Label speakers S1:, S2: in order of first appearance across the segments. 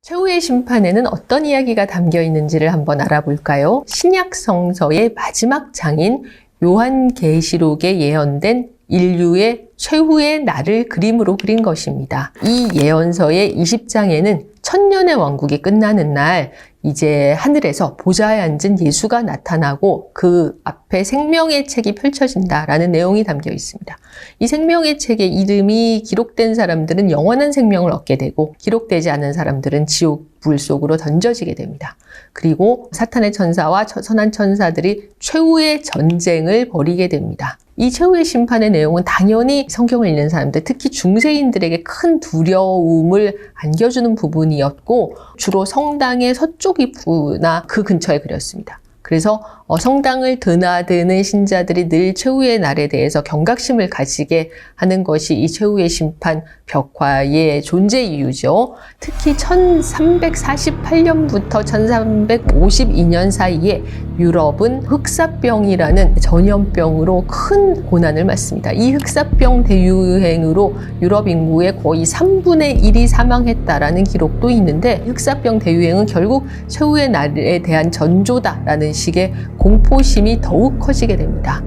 S1: 최후의 심판에는 어떤 이야기가 담겨 있는지를 한번 알아볼까요? 신약 성서의 마지막 장인 요한계시록에 예언된 인류의 최후의 날을 그림으로 그린 것입니다. 이 예언서의 20장에는 천년의 왕국이 끝나는 날 이제 하늘에서 보좌에 앉은 예수가 나타나고 그 앞에 생명의 책이 펼쳐진다라는 내용이 담겨 있습니다. 이 생명의 책의 이름이 기록된 사람들은 영원한 생명을 얻게 되고 기록되지 않은 사람들은 지옥 불 속으로 던져지게 됩니다. 그리고 사탄의 천사와 선한 천사들이 최후의 전쟁을 벌이게 됩니다. 이 최후의 심판의 내용은 당연히 성경을 읽는 사람들, 특히 중세인들에게 큰 두려움을 안겨주는 부분이었고 주로 성당의 서쪽 입구나 그 근처에 그렸습니다. 그래서 성당을 드나드는 신자들이 늘 최후의 날에 대해서 경각심을 가지게 하는 것이 이 최후의 심판 벽화의 존재 이유죠. 특히 1348년부터 1352년 사이에 유럽은 흑사병이라는 전염병으로 큰 고난을 맞습니다. 이 흑사병 대유행으로 유럽 인구의 거의 3분의 1이 사망했다라는 기록도 있는데 흑사병 대유행은 결국 최후의 날에 대한 전조다라는 식의 공포심이 더욱 커지게 됩니다.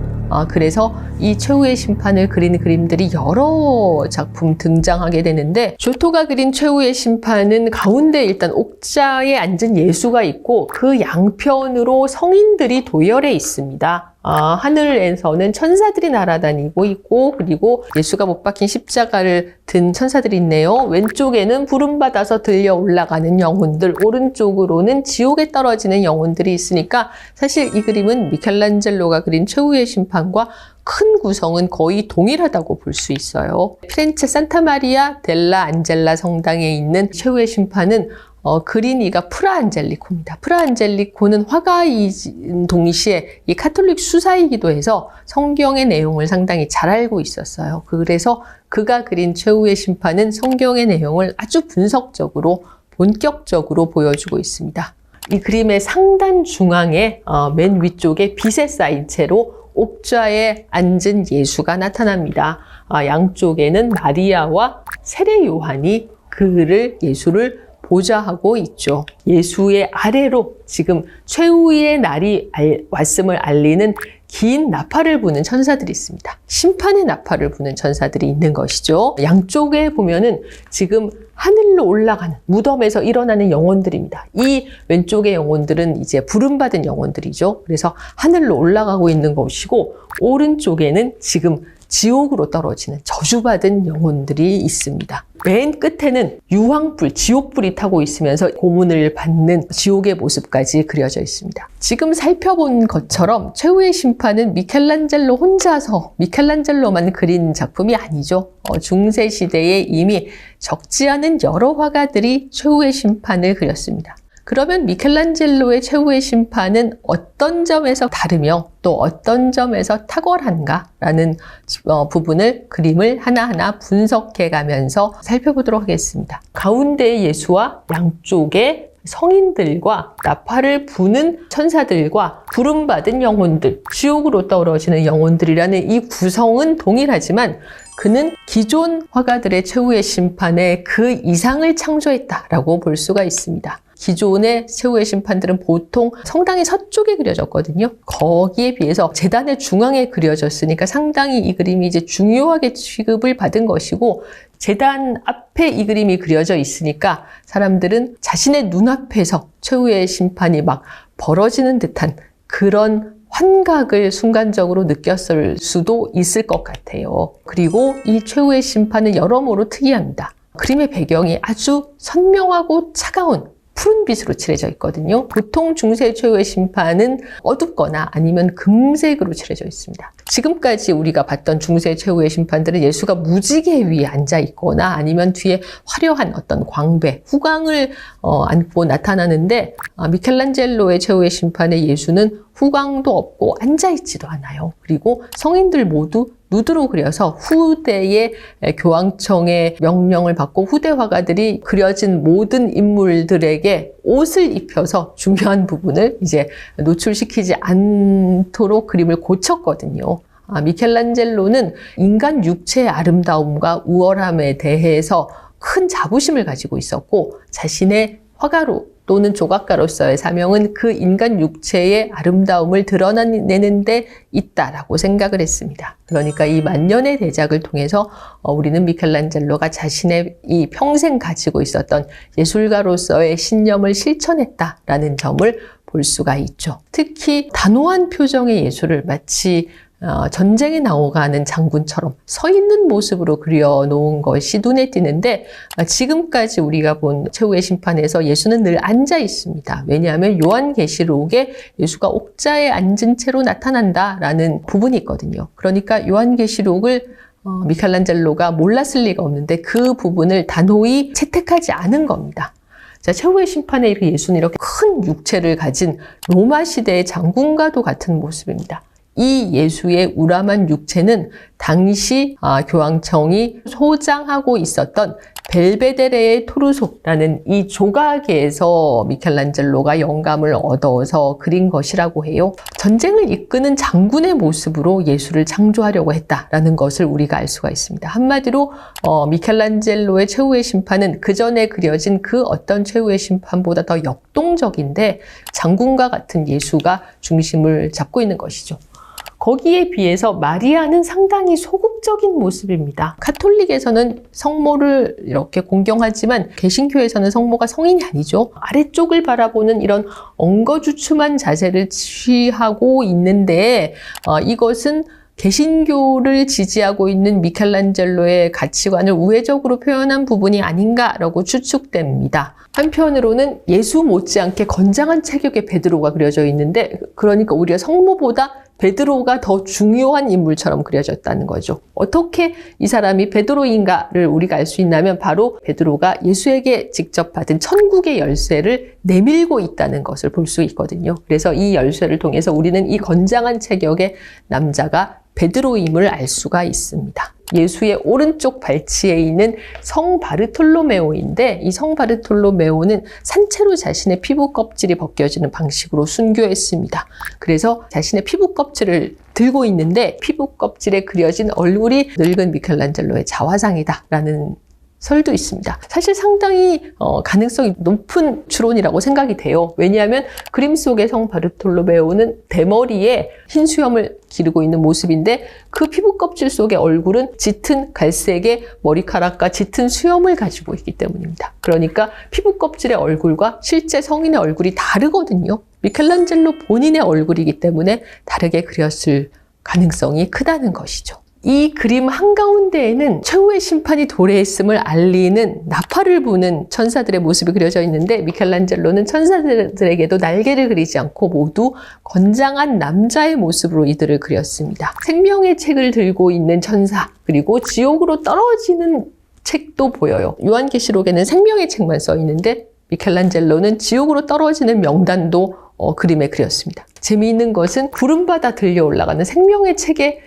S1: 그래서 이 최후의 심판을 그린 그림들이 여러 작품 등장하게 되는데 조토가 그린 최후의 심판은 가운데 일단 옥자에 앉은 예수가 있고 그 양편으로 성인들이 도열해 있습니다. 하늘에서는 천사들이 날아다니고 있고 그리고 예수가 못 박힌 십자가를 든 천사들이 있네요. 왼쪽에는 부름받아서 들려 올라가는 영혼들, 오른쪽으로는 지옥에 떨어지는 영혼들이 있으니까 사실 이 그림은 미켈란젤로가 그린 최후의 심판과 큰 구성은 거의 동일하다고 볼 수 있어요. 피렌체 산타마리아 델라 안젤라 성당에 있는 최후의 심판은 그린 이가 프라 안젤리코입니다. 프라 안젤리코는 화가인 동시에 이 카톨릭 수사이기도 해서 성경의 내용을 상당히 잘 알고 있었어요. 그래서 그가 그린 최후의 심판은 성경의 내용을 아주 분석적으로 본격적으로 보여주고 있습니다. 이 그림의 상단 중앙에 맨 위쪽에 빛에 쌓인 채로 옥좌에 앉은 예수가 나타납니다. 양쪽에는 마리아와 세례 요한이 예수를 보좌하고 있죠. 예수의 아래로 지금 최후의 날이 왔음을 알리는 긴 나팔을 부는 천사들이 있습니다. 심판의 나팔을 부는 천사들이 있는 것이죠. 양쪽에 보면은 지금 하늘로 올라가는 무덤에서 일어나는 영혼들입니다. 이 왼쪽의 영혼들은 이제 부름받은 영혼들이죠. 그래서 하늘로 올라가고 있는 것이고 오른쪽에는 지금 지옥으로 떨어지는 저주받은 영혼들이 있습니다. 맨 끝에는 유황불, 지옥불이 타고 있으면서 고문을 받는 지옥의 모습까지 그려져 있습니다. 지금 살펴본 것처럼 최후의 심판은 미켈란젤로 혼자서 미켈란젤로만 그린 작품이 아니죠. 중세 시대에 이미 적지 않은 여러 화가들이 최후의 심판을 그렸습니다. 그러면 미켈란젤로의 최후의 심판은 어떤 점에서 다르며 또 어떤 점에서 탁월한가라는 부분을 그림을 하나하나 분석해 가면서 살펴보도록 하겠습니다. 가운데의 예수와 양쪽에 성인들과 나팔을 부는 천사들과 부름받은 영혼들, 지옥으로 떨어지는 영혼들이라는 이 구성은 동일하지만 그는 기존 화가들의 최후의 심판에 그 이상을 창조했다라고 볼 수가 있습니다. 기존의 최후의 심판들은 보통 성당의 서쪽에 그려졌거든요. 거기에 비해서 제단의 중앙에 그려졌으니까 상당히 이 그림이 이제 중요하게 취급을 받은 것이고 제단 앞에 이 그림이 그려져 있으니까 사람들은 자신의 눈앞에서 최후의 심판이 막 벌어지는 듯한 그런 환각을 순간적으로 느꼈을 수도 있을 것 같아요. 그리고 이 최후의 심판은 여러모로 특이합니다. 그림의 배경이 아주 선명하고 차가운 푸른 빛으로 칠해져 있거든요. 보통 중세 최후의 심판은 어둡거나 아니면 금색으로 칠해져 있습니다. 지금까지 우리가 봤던 중세 최후의 심판들은 예수가 무지개 위에 앉아 있거나 아니면 뒤에 화려한 어떤 광배, 후광을 안고 나타나는데 미켈란젤로의 최후의 심판의 예수는 후광도 없고 앉아있지도 않아요. 그리고 성인들 모두 누드로 그려서 후대의 교황청의 명령을 받고 후대 화가들이 그려진 모든 인물들에게 옷을 입혀서 중요한 부분을 이제 노출시키지 않도록 그림을 고쳤거든요. 미켈란젤로는 인간 육체의 아름다움과 우월함에 대해서 큰 자부심을 가지고 있었고 자신의 화가로 또는 조각가로서의 사명은 그 인간 육체의 아름다움을 드러내는 데 있다라고 생각을 했습니다. 그러니까 이 만년의 대작을 통해서 우리는 미켈란젤로가 자신의 이 평생 가지고 있었던 예술가로서의 신념을 실천했다라는 점을 볼 수가 있죠. 특히 단호한 표정의 예술을 마치 전쟁에 나오가는 장군처럼 서 있는 모습으로 그려놓은 것이 눈에 띄는데, 지금까지 우리가 본 최후의 심판에서 예수는 늘 앉아 있습니다. 왜냐하면 요한계시록에 예수가 옥자에 앉은 채로 나타난다라는 부분이 있거든요. 그러니까 요한계시록을 미켈란젤로가 몰랐을 리가 없는데 그 부분을 단호히 채택하지 않은 겁니다. 자, 최후의 심판에 예수는 이렇게 큰 육체를 가진 로마 시대의 장군과도 같은 모습입니다. 이 예수의 우람한 육체는 당시 교황청이 소장하고 있었던 벨베데레의 토르소라는 이 조각에서 미켈란젤로가 영감을 얻어서 그린 것이라고 해요. 전쟁을 이끄는 장군의 모습으로 예수를 창조하려고 했다라는 것을 우리가 알 수가 있습니다. 한마디로 미켈란젤로의 최후의 심판은 그 전에 그려진 그 어떤 최후의 심판보다 더 역동적인데 장군과 같은 예수가 중심을 잡고 있는 것이죠. 거기에 비해서 마리아는 상당히 소극적인 모습입니다. 카톨릭에서는 성모를 이렇게 공경하지만 개신교에서는 성모가 성인이 아니죠. 아래쪽을 바라보는 이런 엉거주춤한 자세를 취하고 있는데 이것은 개신교를 지지하고 있는 미켈란젤로의 가치관을 우회적으로 표현한 부분이 아닌가라고 추측됩니다. 한편으로는 예수 못지않게 건장한 체격의 베드로가 그려져 있는데, 그러니까 오히려 성모보다 베드로가 더 중요한 인물처럼 그려졌다는 거죠. 어떻게 이 사람이 베드로인가를 우리가 알 수 있냐면 바로 베드로가 예수에게 직접 받은 천국의 열쇠를 내밀고 있다는 것을 볼 수 있거든요. 그래서 이 열쇠를 통해서 우리는 이 건장한 체격의 남자가 베드로임을 알 수가 있습니다. 예수의 오른쪽 발치에 있는 성 바르톨로메오인데, 이 성 바르톨로메오는 산채로 자신의 피부 껍질이 벗겨지는 방식으로 순교했습니다. 그래서 자신의 피부 껍질을 들고 있는데 피부 껍질에 그려진 얼굴이 늙은 미켈란젤로의 자화상이다라는 설도 있습니다. 사실 상당히 가능성이 높은 추론이라고 생각이 돼요. 왜냐하면 그림 속의 성 바르톨로메오는 대머리에 흰 수염을 기르고 있는 모습인데 그 피부 껍질 속의 얼굴은 짙은 갈색의 머리카락과 짙은 수염을 가지고 있기 때문입니다. 그러니까 피부 껍질의 얼굴과 실제 성인의 얼굴이 다르거든요. 미켈란젤로 본인의 얼굴이기 때문에 다르게 그렸을 가능성이 크다는 것이죠. 이 그림 한가운데에는 최후의 심판이 도래했음을 알리는 나팔을 부는 천사들의 모습이 그려져 있는데, 미켈란젤로는 천사들에게도 날개를 그리지 않고 모두 건장한 남자의 모습으로 이들을 그렸습니다. 생명의 책을 들고 있는 천사, 그리고 지옥으로 떨어지는 책도 보여요. 요한계시록에는 생명의 책만 써 있는데 미켈란젤로는 지옥으로 떨어지는 명단도 그림에 그렸습니다. 재미있는 것은 구름바다 들려 올라가는 생명의 책에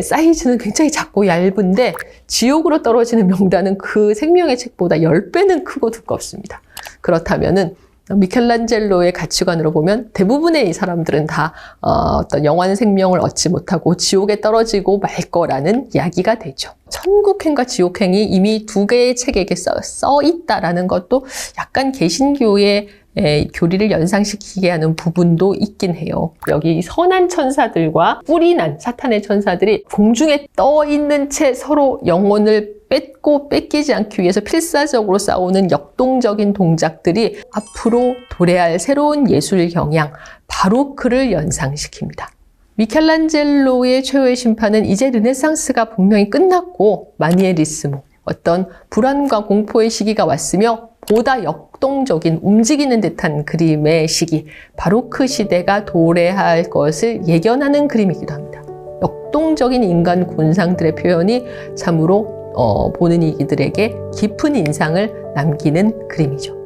S1: 사이즈는 굉장히 작고 얇은데 지옥으로 떨어지는 명단은 그 생명의 책보다 10배는 크고 두껍습니다. 그렇다면은 미켈란젤로의 가치관으로 보면 대부분의 이 사람들은 다 어떤 영원 생명을 얻지 못하고 지옥에 떨어지고 말 거라는 이야기가 되죠. 천국행과 지옥행이 이미 두 개의 책에 써 있다라는 것도 약간 개신교의 교리를 연상시키게 하는 부분도 있긴 해요. 여기 선한 천사들과 뿔이 난 사탄의 천사들이 공중에 떠 있는 채 서로 영혼을 뺏기지 않기 위해서 필사적으로 싸우는 역동적인 동작들이 앞으로 도래할 새로운 예술 경향, 바로크를 연상시킵니다. 미켈란젤로의 최후의 심판은 이제 르네상스가 분명히 끝났고 마니에리스모, 어떤 불안과 공포의 시기가 왔으며 보다 역동적인 움직이는 듯한 그림의 시기, 바로크 시대가 도래할 것을 예견하는 그림이기도 합니다. 역동적인 인간 군상들의 표현이 참으로 보는 이들에게 깊은 인상을 남기는 그림이죠.